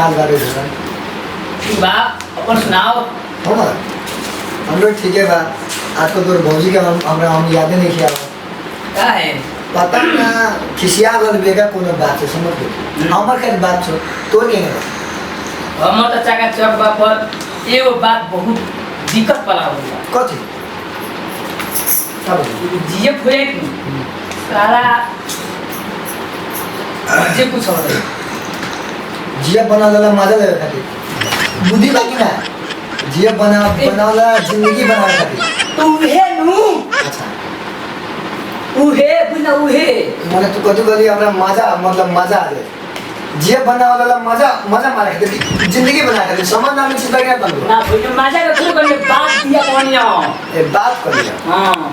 हाल बारे सर ठीक बा अपन सुनाओ। हो ना हम लोग ठीक है बा। आज तो तोर भौजी के हम यादें नहीं किया का है पता ना खिसिया गल बेगा कोनो बात है समझ गए हमर के बात छो तोर के नहीं हमर तो चाका चौक बा पर एगो बात बहुत दिक्कत वाला होला। कथी सब जिए खोए की सारा जे कुछ हो रहा जिया बना लेला मजा ले खातिर बुद्धि बाकी ना जिया बनावला जिंदगी बना खातिर तू हे नु अच्छा उहे बुना उहे माने तू कथी कहली हमरा मजा मतलब मजा आ जाए जिया बनावला मजा मजा मारे खातिर जिंदगी बना खातिर समझ ना में चिंता क्या कर ना भइल मजा के थोड़ी करले बात दिया कोनिया ए बात कर लिया हां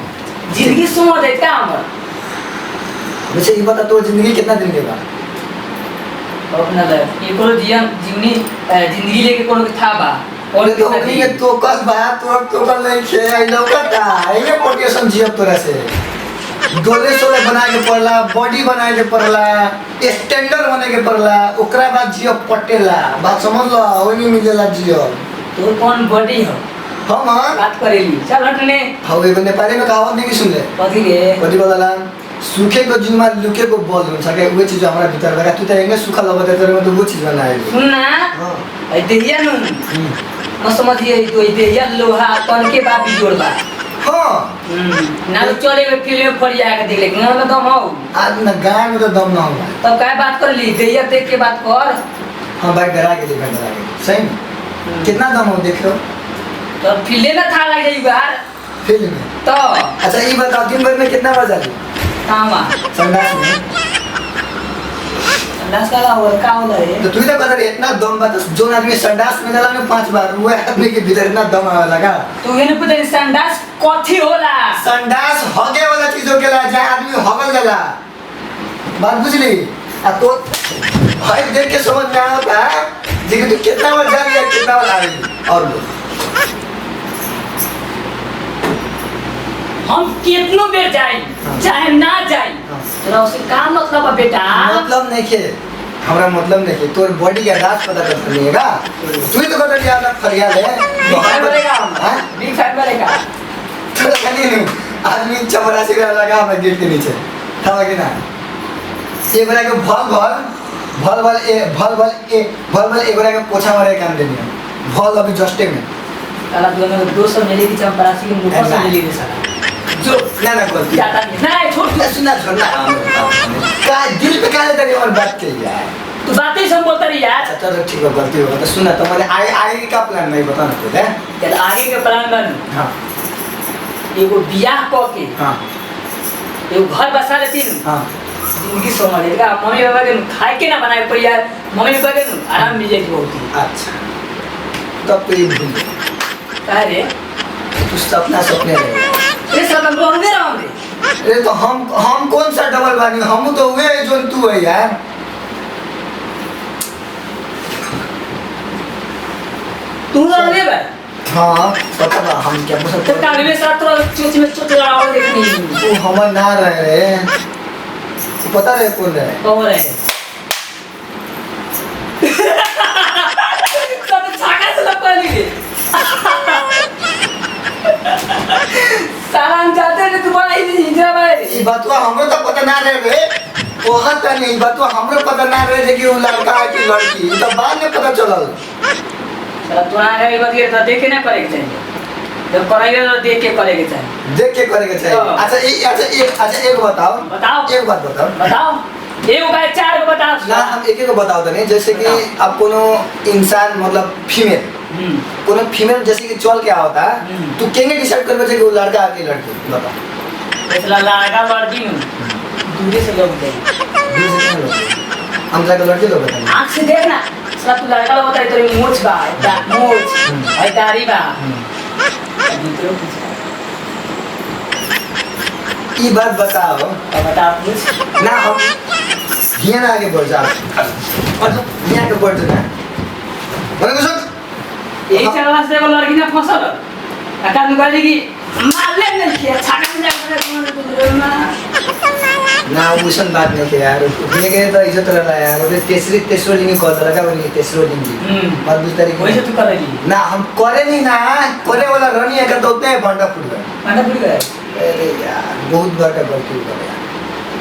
जिंदगी सुनो दे का हमर वैसे ये बता तो जिंदगी कितना दिन के बाद अपना ले ये कोनो जीवनी जिंदगी लेके कोनो के था बा और तो ये तो कल बात तो कल नहीं खे आई लौकता ये मोटिवेशन जियब तोरा से डोले सोले बना के पड़ला बॉडी बना के पड़ला स्टैंडर्ड बने के पड़ला ओकरा बाद जियब पटेला बात समझ लो ओइ नहीं मिलेला जियब तो कौन बॉडी हो हम बात करेली चल हटने हवे बने नेपाली में कहावत नहीं सुन ले कथी रे कथी बोलला सूखे को जिम्मा लुके को बोल हुन्छ के वो चीज हमरा भीतर लगा तू त एंगे सूखा लगत है तेरे में तो वो चीज बनाए सुन ना हां आई देहिया नु न समझिए तो देहिया लोहा कौन के बाप जोड़ बा हां ना तो चले में फिल्म में पड़ जाएगा देख ले गांव में दम हो आज न गाय में तो दम ना होगा तब काय बात कर ली देहिया देख के बात कर हां भाई डरा के देखा डरा के सही में कितना दम हो देख लो तो फिल्म में था लग जाई बार फिल्म में तो अच्छा ये बताओ दिन भर में कितना बार जाली कामा संडास में संडास का का होला रे तो तू तो कहता रे इतना दम बा तो जो आदमी संडास में जाला में 5 बार वो आदमी के भीतर इतना दम आवे लगा तू ये न पता संडास कथी होला संडास हगे वाला चीजों के ला जा आदमी हगल जाला बात बुझली आ तो भाई देख के समझ में आता कि तू कितना बार जा लिया कितना बार आ रही और बोल हम कितनो बेर जाई चाहे ना जाई तोरा उसे का मतलब है बेटा मतलब नहीं के हमरा मतलब नहीं के तोर बॉडी का राज पता कर लेगा तू ही तो कहता है यार फरियाद है बिग बनेगा हां बिग फैट बनेगा थोड़ा खाली नहीं आदमी चपरासी का लगा मैं गेट के नीचे था कि ना ये बड़ा के भल एक बड़ा के पोछा मारे काम देनी भल अभी जस्टे में साला दोनों 200 मिली की चपरासी के मुंह से ले ले साला जो ना गलती जाता नहीं छोड़ ना सुना छोड़ना का दिल पे का लेता और बात के यार तू बातें सब बोलता रही यार अच्छा चलो ठीक है गलती हो तो सुना तो मैंने आगे का प्लान नहीं बताना तो है चल आगे के प्लान बन हां एगो बियाह क के हां एगो घर बसा लेती न हां जिंदगी संभालेगा मम्मी पापा के खाए के ना बनाए पर यार मम्मी पापा के आराम मिल जाए बहुत अच्छा तब तो ये भूल का रे तू सपना सपने रहे ये सब हम रोंगे रहोगे अरे तो हम कौन सा डबल बानी हम तो हुए जो तू है यार तू रोंगे भाई हाँ पता बा हम क्या बोल तो सकते काली में साथ तो चोच में चोट लगाओ देखनी तू हम ना रहे रे तू पता रहे कौन रहे कौन है सब छाका से लग पड़ी सालान जाते ने तुम्हारा हिजरा भाई ये बातवा हमरो तो पता ना रहे रे ओहा त नहीं बातवा हमरो पता ना रहे जे कि वो लड़का है कि लड़की ये तो बाद में पता चलल साला तुम्हारा ये बात ये तो देखे ना करे के चाहिए जब करेगा तो देख के करे के चाहिए देख के करे के चाहिए अच्छा एक बताओ एक बात बताओ एक का चार को बताओ ना हम एक को बताओ तने जैसे कि अब कोनो इंसान मतलब फीमेल कोनो फीमेल जैसे कि चल के आवता तू केंगे डिसाइड करबे जे कि वो लड़का है कि लड़की बता इसला लड़का लड़की दूरी से लोग गए हम जाके लड़के लोग बता आंख से देखना साला तू लड़का लोग बताई तेरी मूंछ बा मूंछ है दाढ़ी बा ये बात बताओ अब बता पूछ ना हम हिया ना आगे बढ़ जा मतलब हिया के बढ़ जा बोले कुछ यही चलना से वो लड़की ने फंसल अकाल निकाली की मार ले नहीं किया छाका में जाकर ना वैसन बात नहीं के यार उठने के तो इज्जत रहला यार ओके तेसरो लिंग कह दला का बोली तेसरो लिंग बात बुझ तरीके वैसे तू करेगी ना हम करे नहीं ना करे वाला रनी है तो उतने भांडा फूट गए माना भूल गए अरे यार बहुत बड़ा गलती हो गया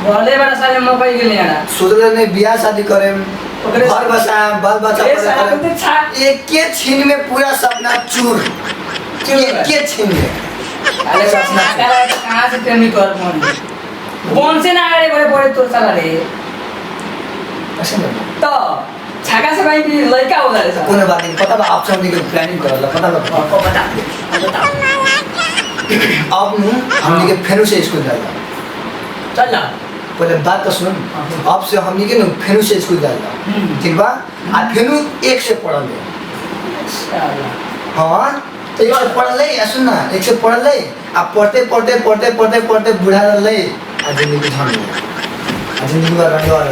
बोले बड़ा सारे मौका के लिए आना सोचले ने बियाह शादी करे ओकरे घर बसा बाल बच्चा ए साला करे कुछ छा एक के छीन में पूरा सपना चूर एक के छीन में अरे सपना करा तो कहां से प्रेमी कर कौन से ना आगे बड़े बड़े तोर साला रे ऐसे नहीं तो छाका से भाई भी लड़का हो जाए सब कोने बात नहीं पता बा आप सब के प्लानिंग करला पता बा आपको बता अब नु हमनी के फेरू से स्कूल जाला चल ना पहले बात तो सुन अब से हमनी के नु फेरू से स्कूल जाला ठीक बा आ फेरू एक से पढ़ल हां तो एक से पढ़ल ले आ सुन ना एक से पढ़ल ले आ पढ़ते बुढ़ा ले आ जिंदगी धन आ जिंदगी में रंग वाला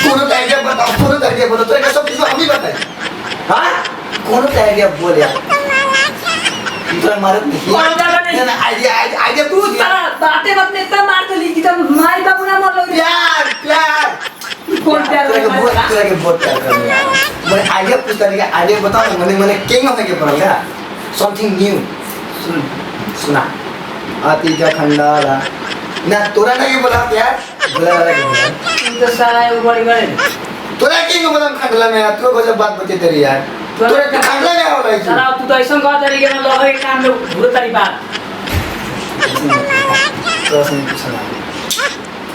कोनो आइडिया बताओ तो सब चीज हम ही बताए हां कोनो आइडिया बोल यार इतना मारत नहीं ना आइडिया तू साला बातें में इतना मार तो ली कि तुम मारी बाबू ना मर लो प्यार कौन प्यार तेरे के बहुत प्यार कर रहा है मैं आइडिया पूछता नहीं आइडिया बताओ मैंने केंग होने के पड़ेगा समथिंग न्यू सुना आती जा खंडाला ना तोरा नहीं बोला यार बोला वाला के बोला तू तो साला है बड़ी बड़े तोरा केंग बोला खंडला में तू को बात बचे तेरी यार तोरा खंडला में होला साला तू तो ऐसा कह तरीके में लगे के काम में भूल तारी बात तो सुन पूछना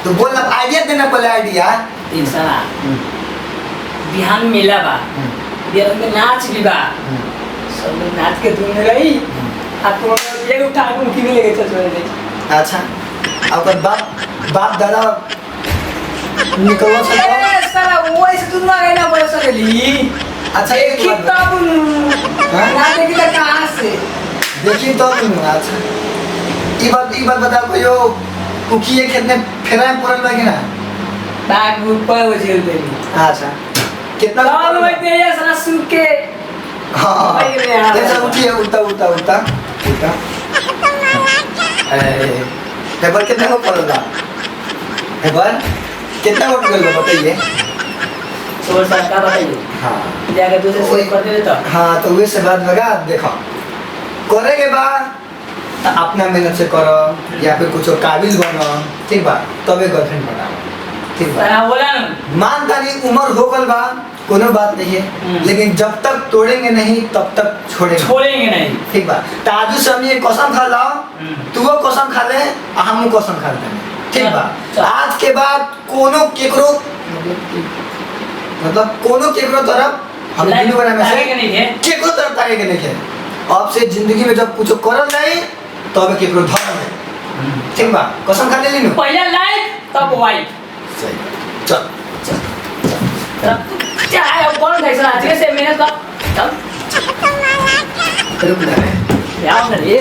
तो बोलना आइडिया देना पहले आइडिया तीन साला बिहान मेला बा बिहान में नाच भी बा सब लोग नाच के धुन रही आप तो ये उठा के मुखी में लेके चल रहे थे अच्छा अब बाप दादा निकलवा सकता ए साला वो ऐसे तुम ना गए ना बोल सकली अच्छा एक किताब ना देखी तो कहां से देखी तो अच्छा ई बात बता को यो कुकी खेत में फेरा में पड़ल बा कि ना बैग ऊपर वो झेल देली अच्छा कितना लाल में तेरे साला सूख के हां भाई रे यार जैसा उठिए उल्टा पेपर कितना को पड़ल बा पेपर कितना वोट गल बताइए 16 साल का बताइए हां जाके दूसरे से कर दे तो हाँ तो वे से बात लगा देखो करे के बाद तो अपना मेहनत से करो या फिर कुछ काबिल बनो ठीक बा तबे गर्लफ्रेंड बनाओ ठीक बा साला बोला ना मान तारी उम्र हो गल बा कोनो बात नहीं है लेकिन जब तक तोड़ेंगे नहीं तब तक छोड़ेंगे नहीं ठीक बा ताजू से हम ये कसम खा लाओ तू वो कसम खा ले हम कसम खा ले ठीक बा आज के बाद कोनो केकरो मतलब कोनो केकरो तरफ हम दिनु बना में से केकरो तरफ ताके के नहीं है अब से जिंदगी में जब कुछ करल नहीं तब केकरो धर्म है ठीक बा कसम खा ले लिनु पहले लाइफ तब वाइफ सही चल चाहे अब कौन कैसा आज से मेहनत कर चल रुक जा यार ये